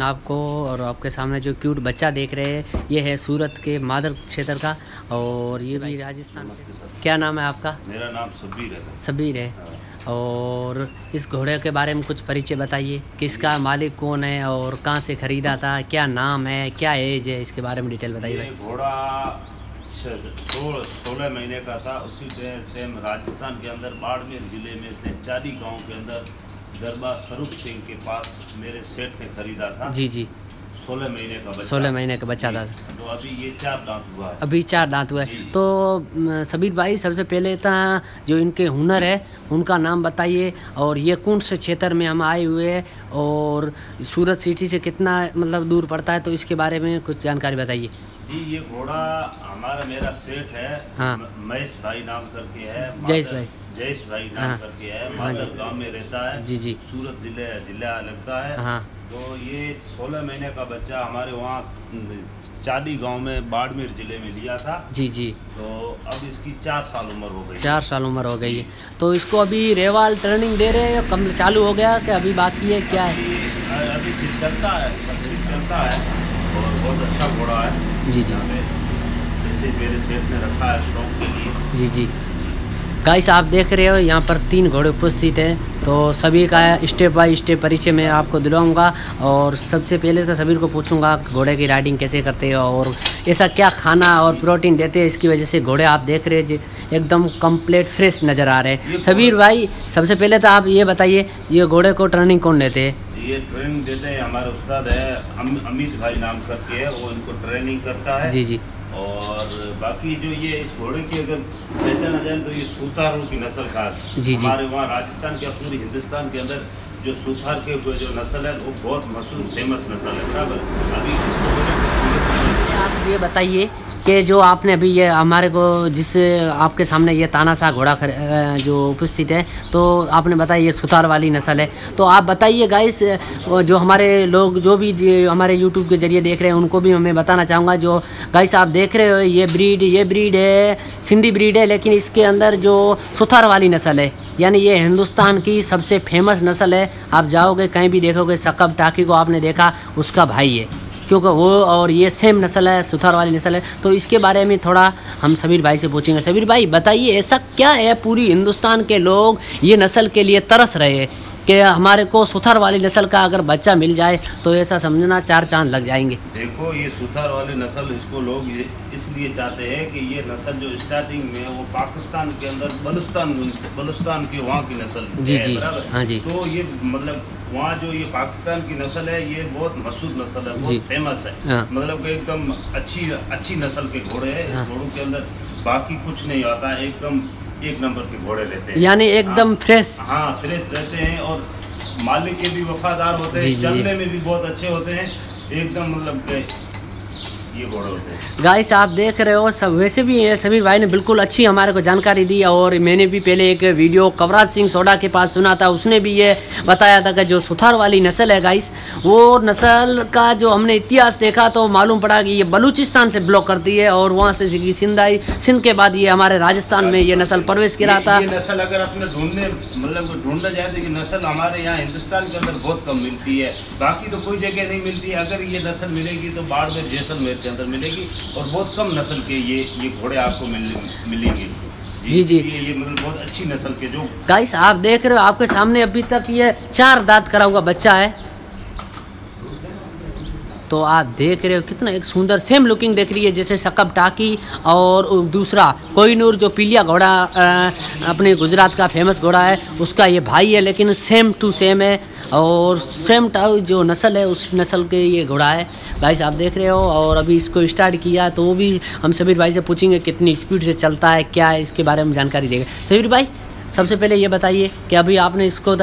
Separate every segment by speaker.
Speaker 1: आपको, और आपके सामने जो क्यूट बच्चा देख रहे हैं ये है सूरत के मादर क्षेत्र का, और ये भी राजस्थान से। क्या नाम है आपका?
Speaker 2: मेरा नाम सबीर है।
Speaker 1: सबीर है। और इस घोड़े के बारे में कुछ परिचय बताइए, किसका मालिक कौन है और कहाँ से ख़रीदा था, क्या नाम है, क्या एज है, इसके बारे में डिटेल बताइए।
Speaker 2: ये घोड़ा 16 महीने का था। उसी सेम राजस्थान के अंदर बाड़मेर ज़िले में से चारी गांव के अंदर दरबार स्वरूप सिंह के पास मेरे सेठ ने खरीदा था।
Speaker 1: जी जी।
Speaker 2: 16 महीने का बच्चा।
Speaker 1: 16 महीने का बच्चा था।
Speaker 2: तो अभी ये 4 दांत हुआ है।
Speaker 1: अभी 4 दांत हुआ है। तो सबीर भाई, सबसे पहले तो जो इनके हुनर है उनका नाम बताइए, और ये कौन से क्षेत्र में हम आए हुए हैं और सूरत सिटी से कितना मतलब दूर पड़ता है, तो इसके बारे में कुछ जानकारी बताइए।
Speaker 2: जी, ये घोड़ा मेरा सेठ है।
Speaker 1: हाँ।
Speaker 2: महेश भाई नाम करके है। जयेश भाई नाम करके है। मादर गांव में रहता है।
Speaker 1: जी जी।
Speaker 2: सूरत जिला लगता है।
Speaker 1: हाँ।
Speaker 2: तो ये 16 महीने का बच्चा हमारे वहाँ चाली गांव में बाड़मेर जिले में लिया था। जी जी। तो अब इसकी 4 साल उम्र हो गई।
Speaker 1: 4 साल उम्र हो गई है। तो इसको अभी रेवाल ट्रेनिंग दे रहे हैं, कम चालू हो गया कि अभी बाकी है, क्या है?
Speaker 2: अभी चलता है, सब चीज़ चलता है और बहुत अच्छा घोड़ा है।
Speaker 1: जी जी।
Speaker 2: जैसे मेरे सेठ ने रखा है शौक के लिए।
Speaker 1: जी जी। गाइस, आप देख रहे हो यहाँ पर 3 घोड़े उपस्थित हैं, तो सभी का स्टेप बाय स्टेप परिचय मैं आपको दिलाऊंगा। और सबसे पहले तो सबीर को पूछूंगा घोड़े की राइडिंग कैसे करते हो और ऐसा क्या खाना और प्रोटीन देते हैं, इसकी वजह से घोड़े आप देख रहे हैं एकदम कंप्लीट फ्रेश नज़र आ रहे हैं। सबीर भाई, सबसे पहले तो आप ये बताइए, ये घोड़े को ट्रेनिंग कौन देते हैं?
Speaker 2: ये ट्रेनिंग देते हैं हमारे उस्ताद है अमित भाई नाम करके है, वो इनको ट्रेनिंग करता है।
Speaker 1: जी जी।
Speaker 2: और बाकी जो ये इस घोड़े की अगर पहचाना जाए तो ये सूथारों की नस्ल का है। जी जी। हमारे वहाँ राजस्थान के पूरी हिंदुस्तान के अंदर जो सूथार के जो नस्ल है वो बहुत मशहूर फेमस नस्ल है। बराबर। अभी
Speaker 1: आप ये बताइए कि जो आपने अभी ये हमारे को जिस आपके सामने ये तानाशाह घोड़ा जो उपस्थित है, तो आपने बताया ये सुतार वाली नस्ल है। तो आप बताइए गाइस, जो हमारे लोग जो भी हमारे यूट्यूब के जरिए देख रहे हैं उनको भी मैं बताना चाहूँगा, जो गाइस आप देख रहे हो ये ब्रीड है सिंधी ब्रीड है, लेकिन इसके अंदर जो सुतार वाली नस्ल है, यानी ये हिंदुस्तान की सबसे फेमस नस्ल है। आप जाओगे कहीं भी देखोगे, सकब टाकी को आपने देखा, उसका भाई है, क्योंकि वो और ये सेम नस्ल है, सुथार वाली नस्ल है। तो इसके बारे में थोड़ा हम सबीर भाई से पूछेंगे। सबीर भाई बताइए, ऐसा क्या है पूरी हिंदुस्तान के लोग ये नस्ल के लिए तरस रहे हैं कि हमारे को सुथार वाली नस्ल का अगर बच्चा मिल जाए तो ऐसा समझना 4 चांद लग जाएंगे।
Speaker 2: देखो, ये सुथार वाली नस्ल इसको लोग इसलिए चाहते हैं कि ये नस्ल जो स्टार्टिंग में वो पाकिस्तान के अंदर बलूचिस्तान की वहाँ की नस्ल।
Speaker 1: जी जी। हाँ जी।
Speaker 2: तो ये मतलब वहाँ जो ये पाकिस्तान की नस्ल है ये बहुत मशहूर नस्ल है, बहुत फेमस है। हाँ। मतलब कि एकदम अच्छी नस्ल के घोड़े हैं। हाँ। इस घोड़ों के अंदर बाकी कुछ नहीं आता है, एकदम 1 नंबर के घोड़े रहते हैं,
Speaker 1: यानी एकदम फ्रेश।
Speaker 2: हाँ, फ्रेश रहते हैं और मालिक के भी वफादार होते हैं, चलने में भी बहुत अच्छे होते हैं, एकदम मतलब ये घोड़े होते हैं।
Speaker 1: गाइस, आप देख रहे हो सब, वैसे भी सबीर भाई ने बिल्कुल अच्छी हमारे को जानकारी दी। और मैंने भी पहले एक वीडियो कवराज सिंह सोडा के पास सुना था, उसने भी ये बताया था कि जो सुथार वाली नस्ल है गाइस, वो नस्ल का जो हमने इतिहास देखा तो मालूम पड़ा कि ये बलूचिस्तान से ब्लॉक करती है और वहाँ से सिंध के बाद ये हमारे राजस्थान में ये नस्ल प्रवेश किया था।
Speaker 2: ये नस्ल अगर अपने ढूंढना जाए तो ये नस्ल हमारे यहाँ हिंदुस्तान के अंदर बहुत कम मिलती है, बाकी तो कोई जगह नहीं मिलती। अगर ये नस्ल मिलेगी तो बाड़मेर जैसलमेर के अंदर मिलेगी, और बहुत कम नस्ल के ये घोड़े आपको मिलेंगे।
Speaker 1: जी जी।
Speaker 2: ये मतलब बहुत अच्छी नस्ल के जो
Speaker 1: गाइस आप देख रहे हो, आपके सामने अभी तक ये 4 दांत करा हुआ बच्चा है। तो आप देख रहे हो कितना एक सुंदर सेम लुकिंग देख रही है, जैसे सकब टाकी। और दूसरा कोहिनूर जो पीलिया घोड़ा अपने गुजरात का फेमस घोड़ा है, उसका ये भाई है, लेकिन सेम टू सेम है और सेम टाउ जो नस्ल है उस नस्ल के ये घोड़ा है। गाइस आप देख रहे हो, और अभी इसको स्टार्ट किया तो वो भी हम सबीर भाई से पूछेंगे कितनी स्पीड से चलता है, क्या है, इसके बारे में जानकारी देंगे। सबीर भाई, सबसे पहले ये बताइए कि अभी आपने इसको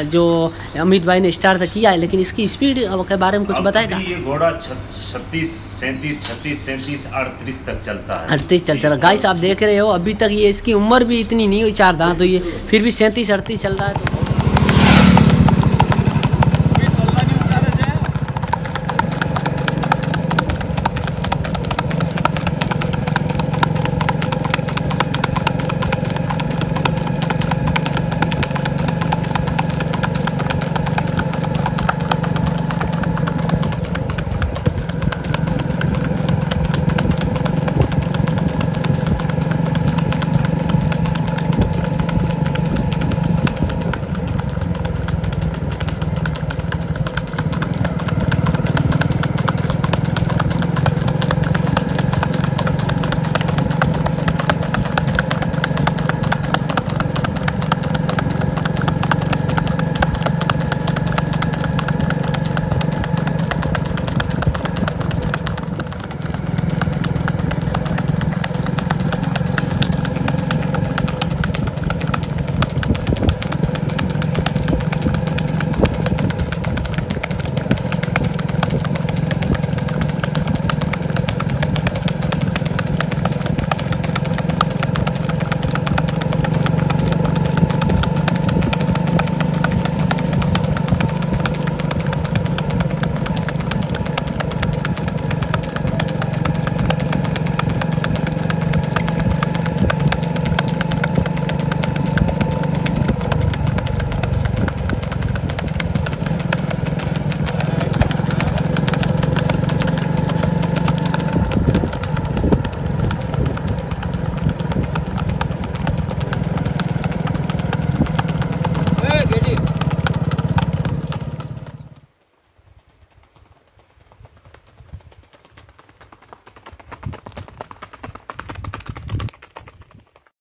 Speaker 1: जो अमित भाई ने स्टार्ट किया है, लेकिन इसकी स्पीड के बारे में कुछ बताएगा?
Speaker 2: ये घोड़ा 36, 37, 38 तक चलता है।
Speaker 1: 38 चलता है। गाइस आप देख रहे हो, अभी तक ये इसकी उम्र भी इतनी नहीं हुई, 4 दांत हुई है, फिर भी 37, 38 चल रहा है।